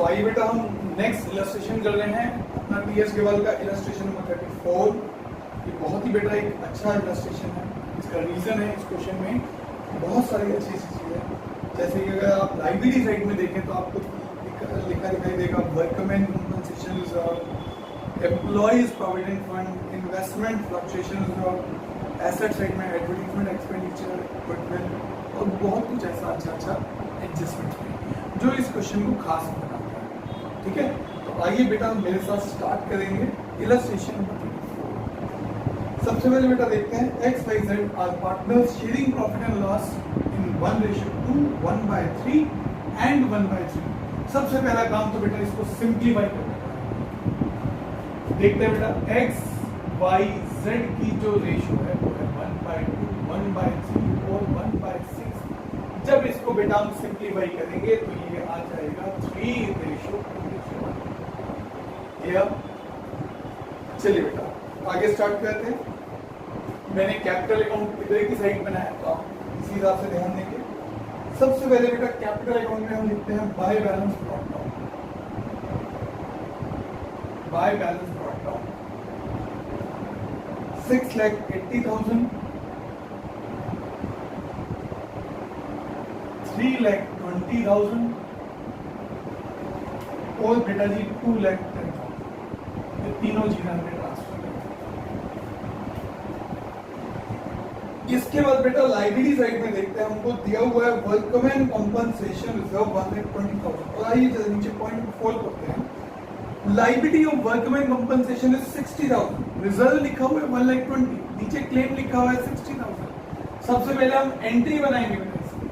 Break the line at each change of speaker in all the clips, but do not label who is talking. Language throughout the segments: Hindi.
तो आइए बेटा हम नेक्स्ट इलस्ट्रेशन कर रहे हैं अपना टीएस केवल का इलस्ट्रेशन नंबर 34। ये बहुत ही बेटा एक अच्छा इलस्ट्रेशन है। इसका रीजन है इस क्वेश्चन में बहुत सारी अच्छी चीजें हैं। जैसे कि अगर आप लाइब्रेरी साइड में देखें तो आपको लिखा दिखाई देगा workman compensation reserve, employees provident fund, investment fluctuation reserve, asset side में एडवर्टीजमेंट एक्सपेंडिचर, इक्विपमेंट और बहुत कुछ ऐसा अच्छा एडजस्टमेंट है जो इस क्वेश्चन को खास बनाता है। ठीक है, तो आइए बेटा मेरे साथ स्टार्ट करेंगे इलस्ट्रेशन नंबर 34। सबसे पहले बेटा देखते हैं X Y Z are partners sharing profit and loss in 1:2, 1/3 and 1/3। सबसे पहला काम तो बेटा इसको सिंप्लीफाई करना है। देखते हैं बेटा एक्स वाई जेड की जो रेशियो है वो है 1/2, 1/3 और 1/6। जब इसको बेटा हम सिंप्लीफाई करेंगे तो ये आ जाएगा 3:2:1। चलिए बेटा आगे स्टार्ट करते हैं। मैंने कैपिटल अकाउंट इधर की साइड बनाया तो आप इसी हिसाब से ध्यान देंगे। सबसे पहले बेटा कैपिटल अकाउंट में हम लिखते हैं by balance brought down. By balance brought down 6,80,000, 3,20,000 और बेटा जी 2,10,000। ये तीनों चीजें हमने ट्रांसफर कर। इसके बाद बेटा लाइब्रेरी साइड में देखते हैं, हमको दिया हुआ है वर्कमैन कंपनसेशन रिजर्व 1,20,000। और आइए जरा नीचे पॉइंट को फोल्ड करते हैं। Liability of workman compensation is 60,000, reserve लिखा हुआ है 1,20,000, नीचे क्लेम लिखा हुआ है 60,000। सबसे पहले हम एंट्री बनाएंगे बेटा इसकी।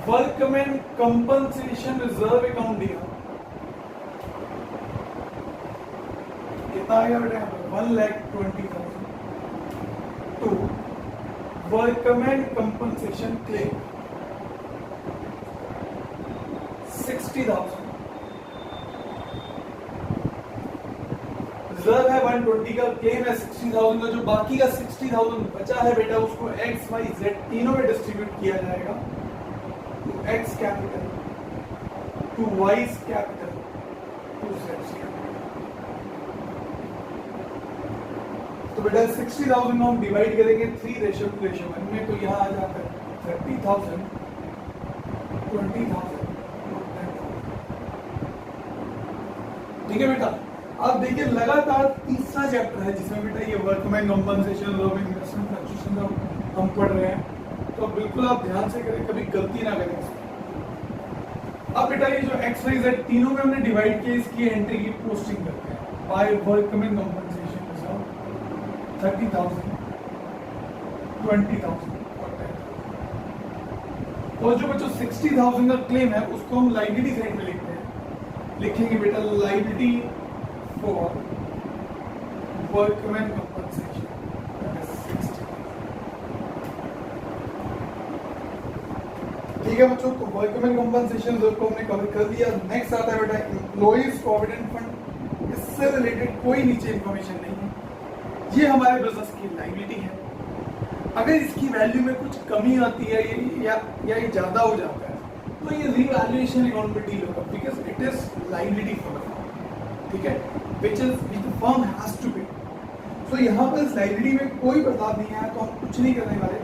वर्कमैन कंपनसेशन रिजर्व अकाउंट दिया, कितना आएगा बेटा 1,20,000 to workman compensation claim 60,000। Reserve है 120 का, क्लेम है 60,000 का। जो बाकी का 60,000 बचा है बेटा उसको एक्स वाई जेड तीनों में डिस्ट्रीब्यूट किया जाएगा। To X capital, to Y capital, to Z capital. तो बेटा 60,000 को हम डिवाइड करेंगे 3:1 में, तो यहाँ आ जाता है 30,000, 20,000। ठीक है बेटा, अब देखिए लगातार तीसरा चैप्टर है जिसमें बेटा ये workman compensation reserve, investment fluctuation हम पढ़ रहे हैं। तो बिल्कुल आप ध्यान से करें, कभी गलती ना करें। अब बेटा ये जो एक्स वाई जेड तीनों में हमने डिवाइड किया, इसकी एंट्री की पोस्टिंग करते हैं। बाय वर्कमैन कंपनसेशन रिजर्व 30,000, 20,000 और जो बच्चों 60,000 का क्लेम है उसको हम लाइबिलिटी साइड में लिखते हैं। लिखेंगे बेटा लाइबिलिटी फॉर वर्कमैन कंपनसेशन 60। ठीक है बच्चों, तो वर्कमैन कंपनसेशन को हमने कवर कर दिया। नेक्स्ट आता है बेटा एम्प्लॉइज प्रोविडेंट फंड। इससे रिलेटेड कोई नीचे इंफॉर्मेशन नहीं है। ये हमारे बिजनेस की लाइबिलिटी है। अगर इसकी वैल्यू में कुछ कमी आती है या ये ज्यादा हो जाता है तो ये रीवैल्यूएशन अकाउंट में डील होगा, because it is liability for the firm. ठीक है, which the firm has to pay. So यहाँ पर इस लाइबिलिटी में कोई बदलाव नहीं आया तो हम कुछ नहीं करने वाले।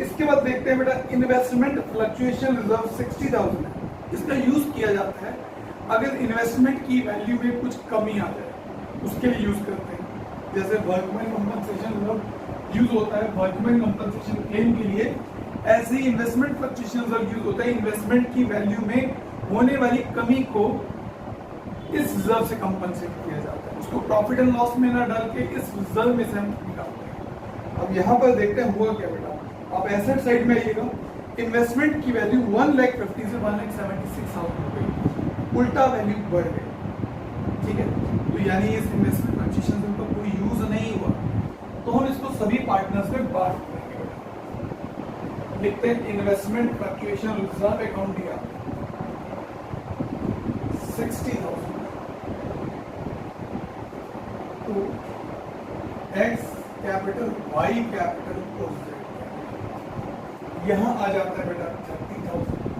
इसके बाद देखते हैं बेटा इन्वेस्टमेंट फ्लक्चुएशन रिजर्व 60,000 है। इसका यूज किया जाता है अगर इन्वेस्टमेंट की वैल्यू में कुछ कमी आ जाए, उसके लिए यूज करते हैं। जैसे वर्कमैन कंपनसेशन रिजर्व यूज होता है वर्कमैन कंपनसेशन क्लेम के लिए, ऐसे ही इन्वेस्टमेंट फ्लक्चुएशन रिजर्व यूज होता है इन्वेस्टमेंट की वैल्यू में होने वाली कमी को इस रिजर्व से कंपनसेट किया जाता है। उसको प्रॉफिट एंड लॉस में ना डाल के इस रिजर्व में से हम निकालते हैं। अब यहाँ पर देखते हैं हुआ क्या बेटा। आप एसेट साइड में आइएगा, इन्वेस्टमेंट की वैल्यू 1,50,000 से 1,76,000 हो गई, उल्टा वैल्यू बढ़ गई। ठीक है, तो यानी इस इन्वेस्टमेंट फ्लक्चुएशन का कोई यूज नहीं हुआ, तो हम इसको सभी पार्टनर्स में बांट देंगे। लिखते हैं इन्वेस्टमेंट फ्लक्चुएशन रिजर्व अकाउंट दिया 60,000 to X capital Y capital, यहां आ जाता है बेटा 30,000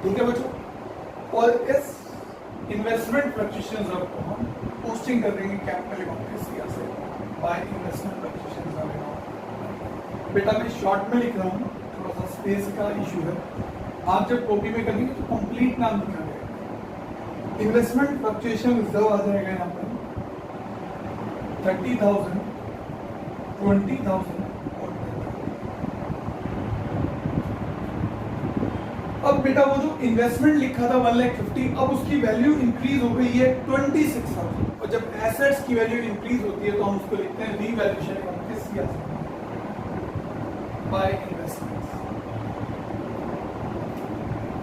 ठीक है बच्चों, और इस इन्वेस्टमेंट फ्लक्चुएशंस को हम पोस्टिंग कर देंगे कैपिटल अकाउंट के सीआर से बाय इन्वेस्टमेंट फ्लक्चुएशंस अकाउंट। बेटा मैं शॉर्ट में लिख रहा हूँ, थोड़ा सा स्पेस का इशू है, आप जब कॉपी में करेंगे तो कंप्लीट नाम लिखा जाएगा। इन्वेस्टमेंट फ्लक्चुएशन रिजर्व आ जाएगा यहाँ पर 30,000, 20,000 और 10,000। अब बेटा वो जो इन्वेस्टमेंट लिखा था 1,50,000, अब उसकी वैल्यू इंक्रीज हो गई है 26,000, और जब एसेट्स की वैल्यू इंक्रीज होती है तो हम उसको लिखते हैं रीवैल्यूएशन अकाउंट के सीआर बाय इन्वेस्टमेंट्स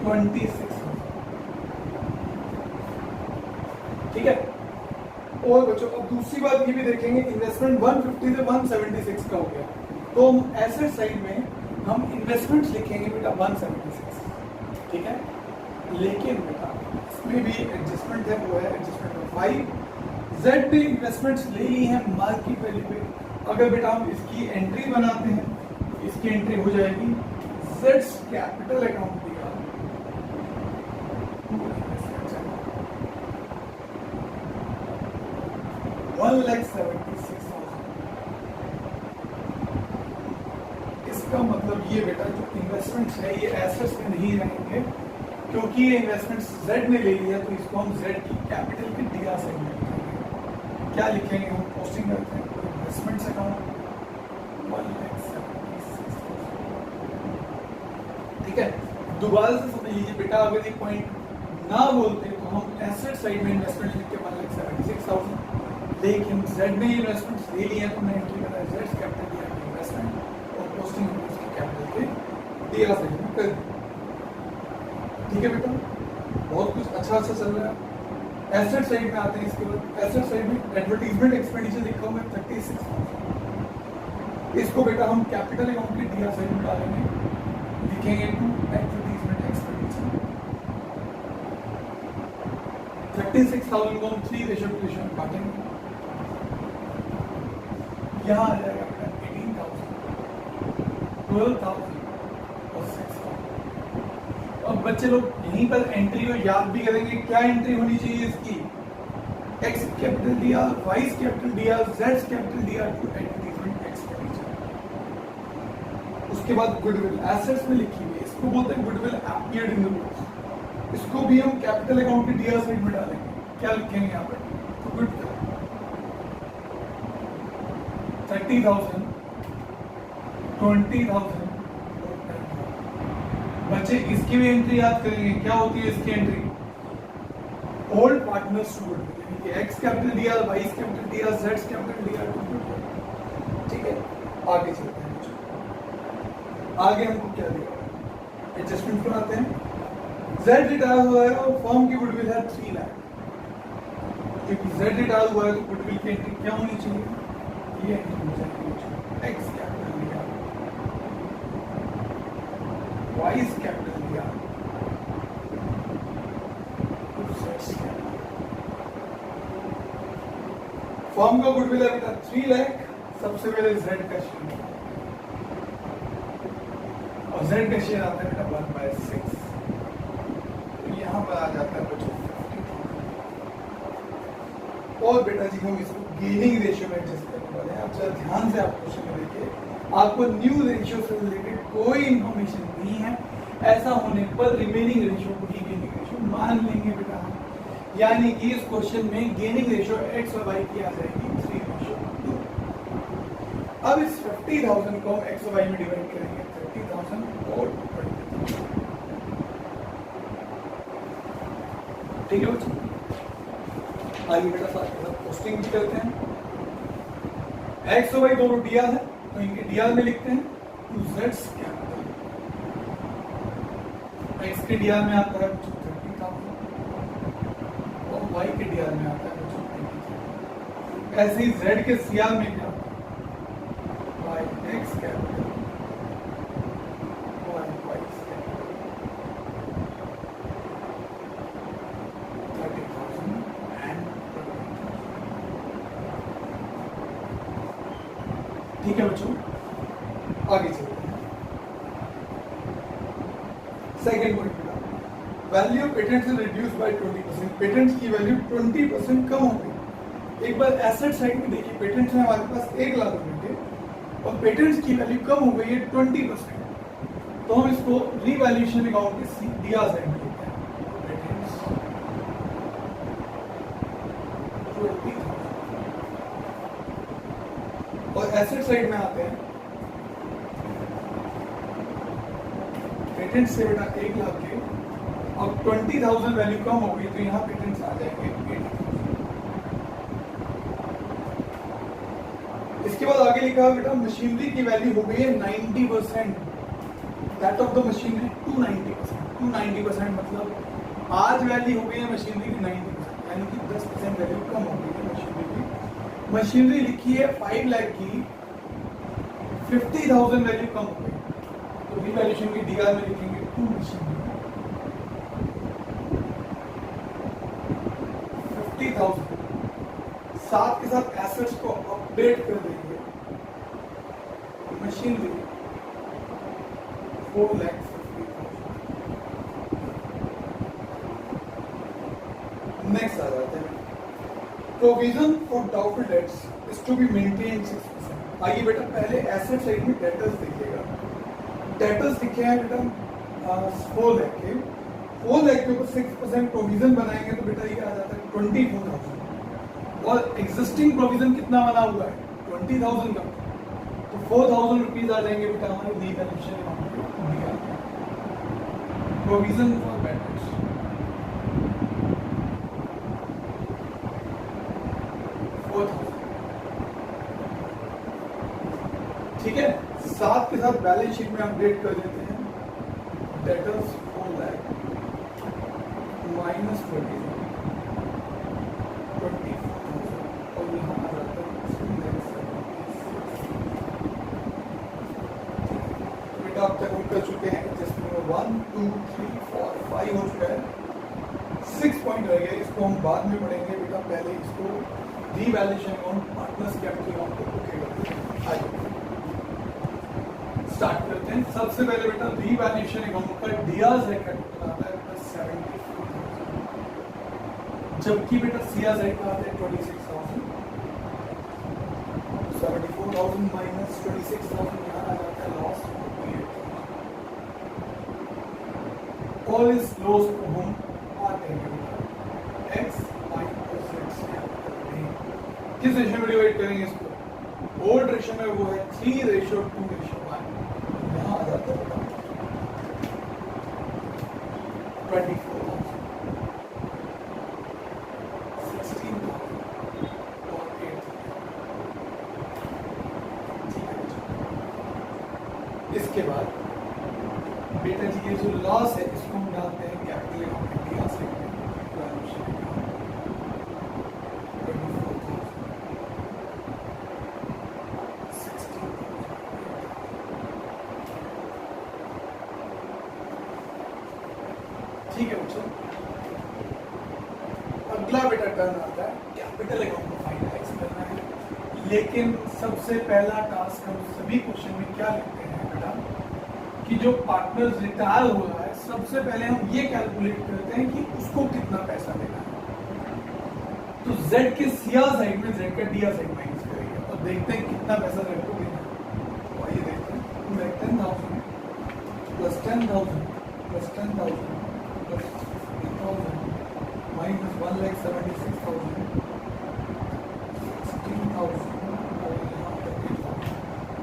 26,000। ठीक है, और बच्चों अब दूसरी बात ये भी देखेंगे, इन्वेस्टमेंट 150 से 176 का हो गया, तो हम एसेट साइड में हम इन्वेस्टमेंट्स लिखेंगे बेटा 176, ठीक है। लेकिन बेटा इसमें भी एडजस्टमेंट है, वो है एडजस्टमेंट ऑफ 5। जेड पे इन्वेस्टमेंट्स ले ली हैं मार्केट वैल्यू पे, अगर बेटा हम इसकी एंट्री बनाते हैं, इसकी एंट्री हो जाएगी जेड्स कैपिटल अकाउंट पे 1,76,000। इसका मतलब ये बेटा जो इन्वेस्टमेंट्स है ये एसेट्स में नहीं रहेंगे, क्योंकि ये इन्वेस्टमेंट्स जेड ने ले लिया, तो इसको हम जेड की कैपिटल के डीआर साइड में लिखेंगे। क्या लिखेंगे हम, पोस्टिंग करते हैं इन्वेस्टमेंट्स अकाउंट 1,76,000। ठीक है, दोबारा से समझ लीजिए बेटा, अगर ये पॉइंट ना बोलते तो हम एसेट साइड में इन्वेस्टमेंट लिख के 1,76,000, लेकिन जेड ने इन्वेस्टमेंट्स ले लिए तो मैं एंट्री करा जेड कैपिटल दिया इन्वेस्टमेंट और पोस्टिंग उसकी कैपिटल के दिया साइड में कर। ठीक है बेटा, बहुत कुछ अच्छा चल रहा है। एसेट साइड में आते हैं, इसके बाद एसेट साइड में एडवर्टाइजमेंट एक्सपेंडिचर लिखा हुआ है 36,000, इसको बेटा हम कैपिटल अकाउंट के दिया साइड में डालेंगे, लिखेंगे टू एडवर्टाइजमेंट एक्सपेंडिचर 36,000 को हम 3:2 में काटेंगे, यहाँ आ जाएगा 18,000, 12,000 और 6,000। अब बच्चे लोग यहीं पर एंट्री को याद भी करेंगे, क्या एंट्री होनी चाहिए इसकी, एक्स कैपिटल दिया, वाइस कैपिटल दिया, जेड कैपिटल दिया टू एडवर्टाइजमेंट एक्सपेंडिचर। उसके बाद गुडविल एसेट्स में लिखी हुई है, इसको बोलते हैं goodwill appeared in the books, इसको भी हम कैपिटल अकाउंट के डीआर साइड में डालेंगे। क्या लिखेंगे यहाँ पर, तो गुडविल 30,000, 20,000। बच्चे इसकी भी एंट्री याद करेंगे, क्या होती है इसकी entry, old partners to goodwill, यानी कि एक्स कैपिटल दिया, वाइस कैपिटल दिया, जेड कैपिटल दिया टू गुडविल। ठीक है, आगे चलते हैं। आगे हमको क्या दिया, एडजस्टमेंट बनाते हैं। जेड रिटायर हुआ है और फर्म की गुडविल है 3 लाख, क्योंकि जेड रिटायर हुआ है तो गुडविल की एंट्री क्या होनी चाहिए, ये एंट्री हो जाएगी एक्स कैपिटल दिया, वाइस कैपिटल दिया, फर्म का गुडविल है बेटा 3 लाख, सबसे पहले जेड का शेयर, और जेड का शेयर आता है बेटा 1/6, तो यहाँ पर आ जाता है बच्चों 50,000। और बेटा जी हम इसको गेनिंग रेशियो में एडजस्ट करने वाले हैं। आप जरा ध्यान से आप क्वेश्चन में देखिए, आपको न्यू रेशियो से रिलेटेड कोई इंफॉर्मेशन नहीं है, ऐसा होने पर रिमेनिंग रेशियो को ही गेनिंग रेशियो मान लेंगे बेटा, यानी कि इस क्वेश्चन में गेनिंग रेशियो एक्स और वाई की आ जाएगी 3:2। अब इस 50,000 को हम एक्स और वाई में डिवाइड करेंगे, 30,000 और 20,000। ठीक है बच्चों, आइए बेटा साथ पोस्टिंग भी करते हैं। एक्स और वाई दोनों डीआर है, तो इनके डीआर में लिखते हैं टू जेड्स कैपिटल। एक्स के डीआर में आता है 30,000 और वाई के डीआर में आता है 20,000। ऐसे ही जेड के सीआर में क्या, Y X capital, Y Y's capital 30,000 and 20,000। ठीक है बच्चों, आगे चलते हैं। सेकेंड पॉइंट बेटा, value of patents is reduce by 20%, patents की वैल्यू 20% कम हो गई। एक बार एसेट साइड में देखिए, पेटेंट्स हैं हमारे पास 1 लाख रुपए के और पेटेंट्स की वैल्यू कम हो गई है 20%, तो हम इसको रीवैल्यूएशन अकाउंट के दिया साइड में लेते हैं। पेटेंट्स 20,000 और एसेट साइड में आते हैं, पेटेंट से बेटा 1 लाख के अब 20,000 वैल्यू कम हो गई तो यहाँ पेटेंट्स आ जाएंगे 80,000। इसके बाद आगे लिखा है बेटा मशीनरी की वैल्यू हो गई है 90%, दैट ऑफ द मशीनरी 290%, मतलब आज वैल्यू हो गई है मशीनरी की 90%, यानी कि 10% वैल्यू कम हो गई है मशीनरी की। मशीनरी लिखी है 5 लाख की, 50,000 वैल्यू कम हो गई, तो रिवैल्यूएशन की डीआर में लिखेंगे 2 मशीनरी 50,000, साथ के साथ एसेट्स को अपडेट कर देंगे। मशीनरी 4,50,000। नेक्स्ट आ जाते हैं, provision for doubtful debts is to be maintain 6%। आइए बेटा पहले एसेट साइड में डेटर्स देखिएगा। डेटर्स लिखे हैं बेटा 4 लाख के, 4 लाख के ऊपर 6% प्रोविजन बनाएंगे तो बेटा ये आ जाता है 24,000, और एग्जिस्टिंग प्रोविजन कितना बना हुआ है 20,000 का, तो 4,000 रुपीज आ जाएंगे बेटा हमारे रीवैल्यूएशन अमाउंट में दिया प्रोविजन फॉर बैड डेट्स। ठीक है, साथ के साथ बैलेंस शीट में अपडेट कर देते हैं डेटर्स 4 लाख माइनस 20,000 और यहाँ आ जाता है बेटा अब तक हम कर चुके हैं एडजस्टमेंट 1 2 3 4 5 हो चुका है, 6 पॉइंट रह गए, इसको हम बाद में पढ़ेंगे बेटा, पहले इसको revaluation account partners capital account को ओके करते हैं। आइए स्टार्ट करते हैं। सबसे पहले बेटा रीवैल्यूएशन अकाउंट का डीआर साइड का टोटल आता है बेटा 74,000, जबकि बेटा सीआर साइड का आता है 26,000। 74,000 माइनस 26,000 यहाँ आ जाता है लॉस 48,000। ऑल इज लॉस को हम आते हैं एक्स वाई और जेड किस रेशियो में डिवाइड करेंगे इसको, ओल्ड रेशियो में वो है 3:2:1, यहाँ आ जाता है 24,000, 16,000 और 8,000। इसके बाद बेटा जी ये जो लॉस है इसको हम डालते हैं कैपिटल अकाउंट में, यहाँ से ठीक है बच्चों। अगला बेटा टर्न आता है कैपिटल अकाउंट को फाइनलाइज करना है, लेकिन सबसे पहला टास्क हम सभी क्वेश्चन में क्या लिखते हैं बेटा कि जो पार्टनर रिटायर हो रहा है सबसे पहले हम ये कैलकुलेट करते हैं कि उसको कितना पैसा देना है। तो Z के सीआर साइड में Z का डीआर साइड माइनस करेंगे और देखते हैं कितना पैसा Z को देना है। तो आइए देखते हैं 10,000 प्लस 10,000 प्लस 10,000 माइनस 1,76,000 16,000।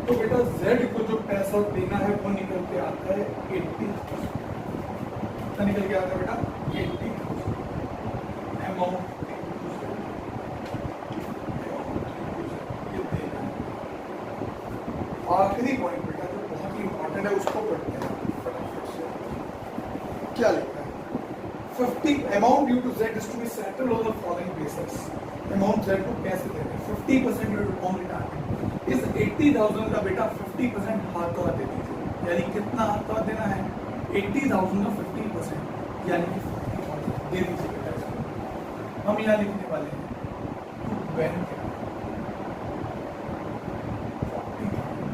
तो बेटा Z को जो पैसा देना है वो निकल के आता है 80,000, निकल के आता है बेटा 80,000 अमाउंट। आखिरी पॉइंट बेटा जो बहुत ही इंपॉर्टेंट है उसको पढ़ते हैं फटाफट से। क्या लिखा है 50 amount due to Z is to be settled on the following basis. Amount Z को कैसे देना है 50% ड्यू टू रिटायरमेंट। इस 80,000 का बेटा 50% हाथों हाथ दे दीजिए, यानी कितना हाथों हाथ देना है 80,000 का 50% यानी कि 40,000 दे दीजिए बेटा इसको। हम यहाँ लिखने वाले हैं टू बैंक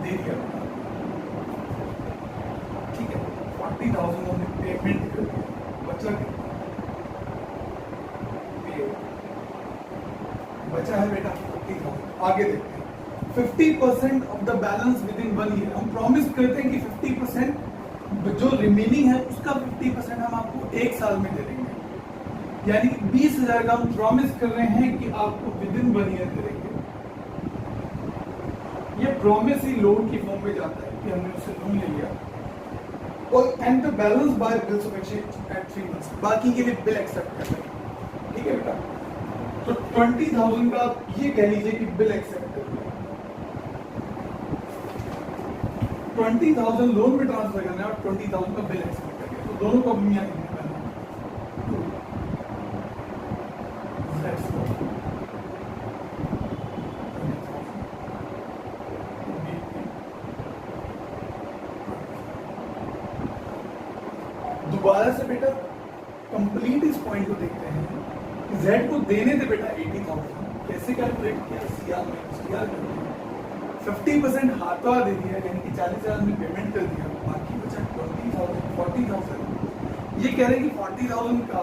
दे दिया बेटा, ठीक है 40,000 हमने पेमेंट कर दिया, बचा बचा कितना, बचा है बेटा 50,000। आगे देखते हैं 50% of the balance with in 1 year. हम प्रॉमिस करते हैं कि 50% जो रिमेनिंग है उसका 50% हम आपको 1 साल में दे देंगे, यानी 20,000 का हम प्रॉमिस कर रहे हैं कि आपको विद इन 1 ईयर दे देंगे। ये प्रॉमिस ही लोन की फॉर्म में जाता है कि हमने उससे लोन ले लिया, और and the balance by bills of exchange at 3 months, बाकी के लिए बिल एक्सेप्ट कर लेंगे। ठीक है बेटा, तो 20,000 का ये कह लीजिए कि बिल एक्सेप्ट कर लिया, 20,000 लोन में ट्रांसफर करना है और 20,000 का बिल एक्सेप्ट कर लिया, तो दोनों को हम यहाँ लिखने वाले हैं। दोबारा से बेटा कंप्लीट इस पॉइंट को देखते हैं। Z को देने थे बेटा 80,000, कैसे कैलकुलेट किया, CR में CR कर दिया, 50% हाथों दे दिया, यानी कि 40,000 में पेमेंट कर दिया, बाकी बचा 20,000 40,000। ये कह रहे हैं कि 40,000 का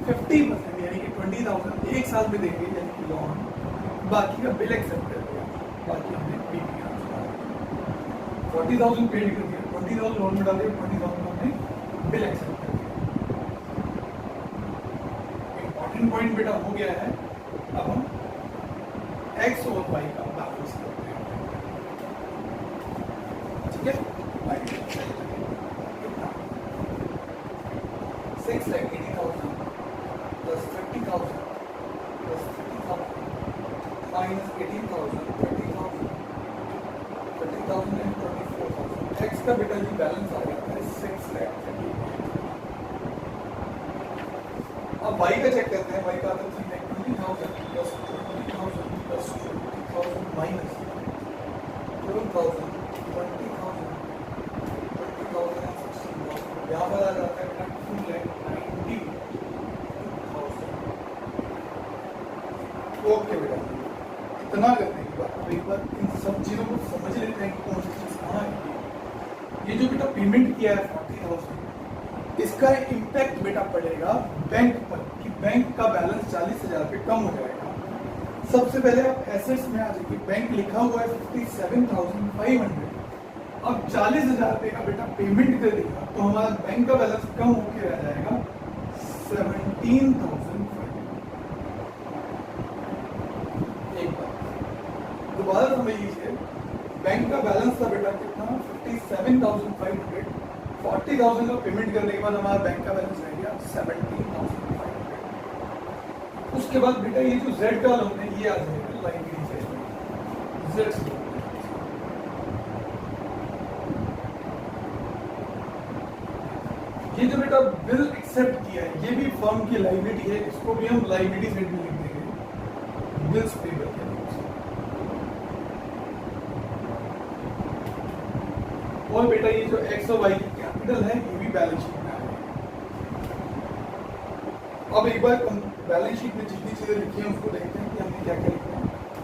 50% यानी कि 20,000 1 साल में देंगे, यानी कि लोन, बाकी का बिल एक्सेप्ट कर दिया, बाकी हमने पे किया, 40,000 पेड कर दिया, 20,000 लोन में डाल दिया, 20,000 हमने बिल एक्सेप्ट कर दिया। इंपॉर्टेंट पॉइंट बेटा हो गया है। अब हम x और y का बैलेंस करते हैं, ठीक है। 6,80,000 plus 50,000 plus 50,000 minus 18,000 30,000 30,000 and 24,000। x का बेटा जी बैलेंस आ गया है 6,30,000। अब y का चेक करते हैं, y का आता है 3,20,000 plus 20,000 plus 20,000 minus 12,000 20,000 20,000 and 16,000। यहाँ पर आ जाता है बेटा 2,90,000। ओके बेटा, इतना करने के बाद अब एक बार इन सब चीजों को समझ लेते हैं कि कौन सी चीज कहाँ है। ये जो बेटा पेमेंट किया है 40,000, इसका इम्पैक्ट बेटा पड़ेगा बैंक पर, कि बैंक का बैलेंस 40,000 पे कम हो जाएगा। सबसे पहले आप एसेट्स में आ जाइए, बैंक लिखा हुआ है 57,500, अब 40,000 रुपये का बेटा पेमेंट कर देगा तो हमारा बैंक का बैलेंस कम होकर रह जाएगा 17,500। एक बार दोबारा समझ लीजिए, बैंक का बैलेंस था बेटा कितना 57,500, 40,000 का पेमेंट करने के बाद हमारा बैंक का बैलेंस रह गया 17,500। उसके बाद बेटा ये जो Z का लोन है ये आ जाएगा लाइबिलिटी से Z। ये जो बेटा बिल एक्सेप्ट किया है ये भी फर्म की लाइबिलिटी है, इसको भी हम लाइबिलिटी साइड में लिख देंगे, बिल्स पेबल के नाम से। और बेटा ये जो एक्स और वाई की कैपिटल है ये भी बैलेंस शीट में आएगा। अब एक बार बैलेंस शीट में जितनी चीजें लिखी हैं उसको देखते हैं कि हमने क्या क्या लिखा है।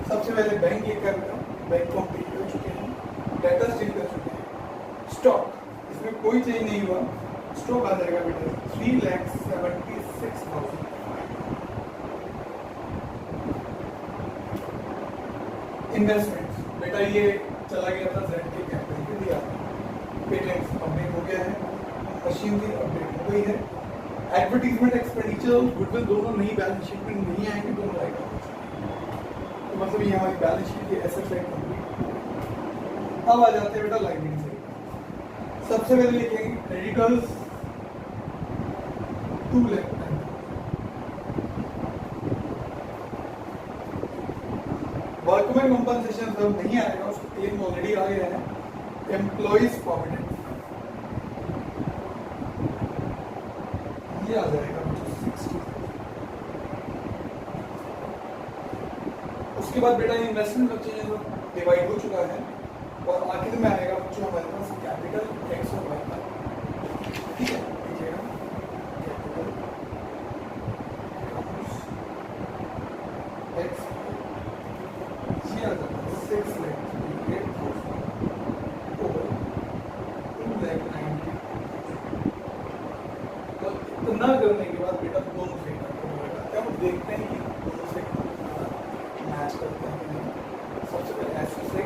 सबसे पहले बैंक ये कर रहा है, बैंक को हम पे कर चुके हैं, डेटा चेंज कर चुके हैं, स्टॉक इसमें कोई चेंज नहीं हुआ, स्टॉक आ जाएगा बेटा 3,76,000। इन्वेस्टमेंट बेटा ये चला गया था Z के कैपिटल पे दिया, पेटेंट अपडेट हो गया है, मशीनरी अपडेट हो गई है, एडवर्टीजमेंट एक्सपेंडिचर गुडविल दोनों नई बैलेंस शीट में नहीं आएंगे, दोनों आएगा। तो मतलब ये हमारी बैलेंस शीट की एसेट साइड कंप्लीट। अब आ जाते हैं बेटा लाइबिलिटी साइड। सबसे पहले लिखेंगे क्रेडिटर्स 2 लाख, वर्कमैन कंपनसेशन सब नहीं आएगा, उसको क्लेम ऑलरेडी आ गया है। एम्प्लॉइज प्रोविडेंट ये आ जाएगा 60। उसके बाद बेटा इन्वेस्टमेंट बच्चे जो डिवाइड हो चुका है, और आखिर में आएगा जो हमारे पास कैपिटल एक्स और वाई का, ठीक है। देखिएगा कैपिटल एक्स ये आ जाता है 6,38,000 और 2,90,000। तो गुना करने के बाद बेटा दोनों से लगाते हैं और देखते हैं कि दोनों से मैच करते हैं कि नहीं। सबसे पहले ऐसे से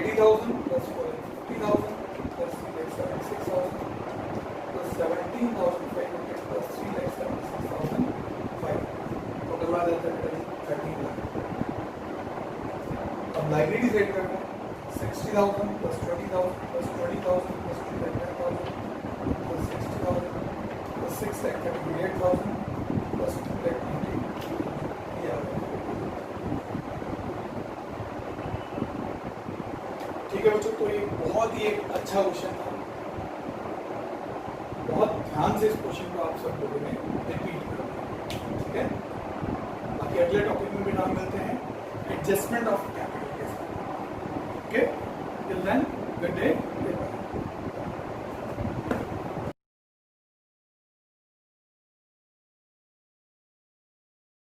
80,000 plus 50,000 plus 3,76,000 plus 17,500 plus 3,76,500 total आ जाता है 13 लाख। अब लाइब्रेरी रेट करते हैं 60,000 plus 20,000 plus 20,000 plus 10,000 plus 60,000 plus 6,38,000 plus 2,20,000। ठीक है बच्चों, तो ये बहुत ही एक अच्छा क्वेश्चन था। बहुत ध्यान से इस क्वेश्चन को आप सब लोगों ने रिपीट करो, ठीक है। बाकी अगले टॉपिक में भी नाम मिलते हैं एडजस्टमेंट ऑफ कैपिटल के साथ। Okay, till then good day.